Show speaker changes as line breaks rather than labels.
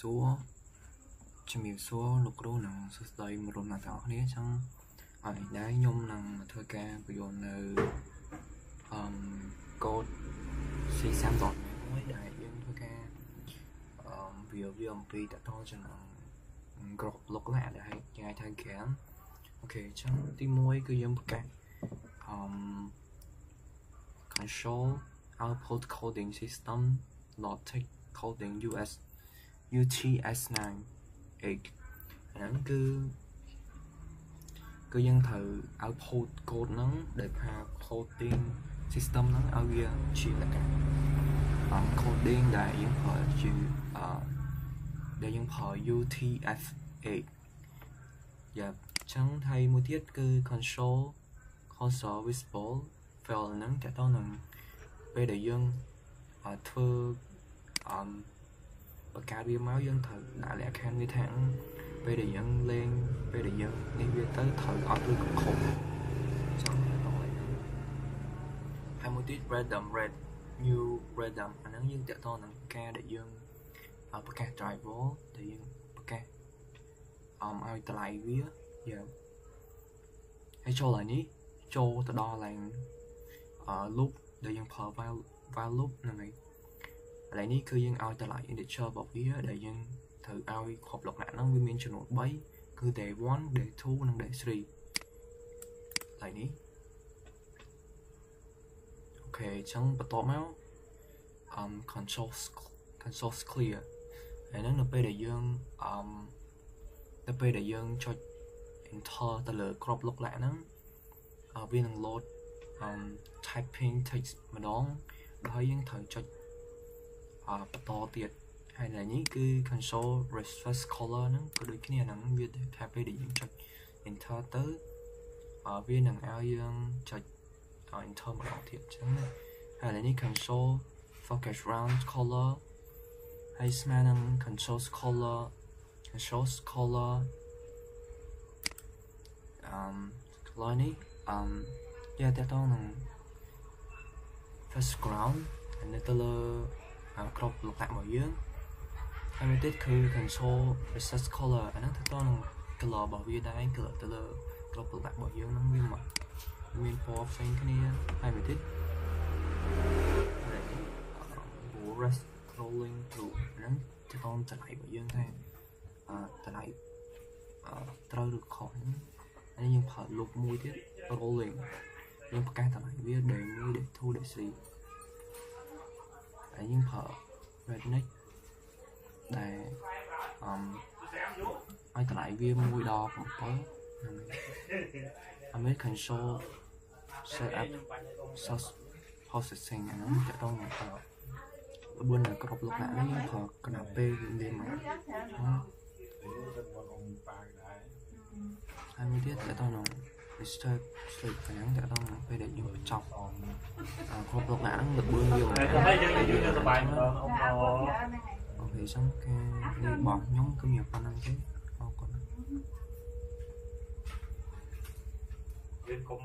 Sốជំរាបសួរលោកគ្រូនិងសួស្តីមរុំអ្នកទាំងអស់គ្នាចឹងហើយដែរខ្ញុំនឹងធ្វើការបញ្យល់នៅកូដ C3.1 ដែលយើងធ្វើការវាអំពីតតចំណងក្របលុកឡាដែលគេហៅថា GAN អូខេចឹងទី1គឺយើងប្រកាសcontrol output coding system logic coding UTS9 8ហ្នឹងគឺយើងត្រូវ output code ហ្នឹងដែលថា coding system ហ្នឹងឲ្យវាជាលក្ខណៈcoding ដែលយើងប្រើជាដែលយើងប្រើ UTF8 យ៉ាចឹងហើយមួយទៀតគឺ console visible file ហ្នឹងតើតើនឹងពេលដែលយើងធ្វើបង្កើតវាមកយើងត្រូវដាក់លក្ខខណ្ឌវាថាពេលដែលយើងលេងពេលដែលយើងនេះវាទៅត្រូវអត់ឬក៏ខុសចឹងដល់ហើយហើយមួយទៀត new random អាហ្នឹងយើងតើតើនឹងការដែលយើងប្រកាស driver ដែលយើងប្រកាសឲ្យតម្លៃវាយ៉ាហើយចូលហើយនេះចូលទៅដល់ឡើងloop ដែលយើងប្រើ while loop ហ្នឹងហើយឥឡូវនេះគឺយើងឲ្យតម្លៃ integer របស់វាដែលយើងត្រូវឲ្យគ្រាប់លក្ខណៈហ្នឹងវាមានចំនួន3គឺ day 1 day 2 និង day 3ឥឡូវនេះអូខេអញ្ចឹងបន្ទាប់មក console clear ហើយហ្នឹងនៅពេលដែលយើងចុច enter ទៅលើគ្រាប់លក្ខណៈហ្នឹងវានឹង load typing text ម្ដងដល់យើងត្រូវចុចបន្តទៀតហើយនៅនេះគឺ console refresh color ហ្នឹងក៏ដូចគ្នាហ្នឹងវាថាពេលដែលយើងចុច enter ទៅវានឹងឲ្យយើងចុច enter ម្ដងទៀតអញ្ចឹងហើយនៅនេះ console focus round color ហើយស្មើនឹង console color color នេះវាតើតើនឹង first ground នៅទៅលើក្របលក្ខណៈរបស់យើងហើយមួយទៀតគឺ console reset color អាហ្នឹងទៅតនឹង color របស់វាដែរគឺទៅលើក្របលក្ខណៈរបស់យើងហ្នឹងវាមកមានពណ៌ផ្សេងគ្នាហើយមួយទៀត rest rolling through ហ្នឹងទៅតតម្លៃរបស់យើងថាតម្លៃត្រូវឬខុសហ្នឹងហើយយើងប្រើ loop មួយទៀត rolling យើងប្រកាសតម្លៃវា day 1 day 2 day 3ហើយយើងប្រើ redneck ដែលឲ្យតម្លៃវា1ដល់7ហើយ console set up source processing អាហ្នឹងតើតើមក4នៅក្របលក្ខណៈនេះយើងប្រើកណ្ដាប់ពេលវាមានមកហើយមួយទៀតតើតើនឹង start sleep កណ្ដាំតើតើពេលដែលយើងបញ្ចប់គ្របលក្ខណៈហ្នឹងល្បឿនវាហើយយើងសប្បាយម្ដងអូខេចឹងការនេះបងខ្ញុំគឺមានប៉ុណ្្នឹងទេអរគុណយើងគុំ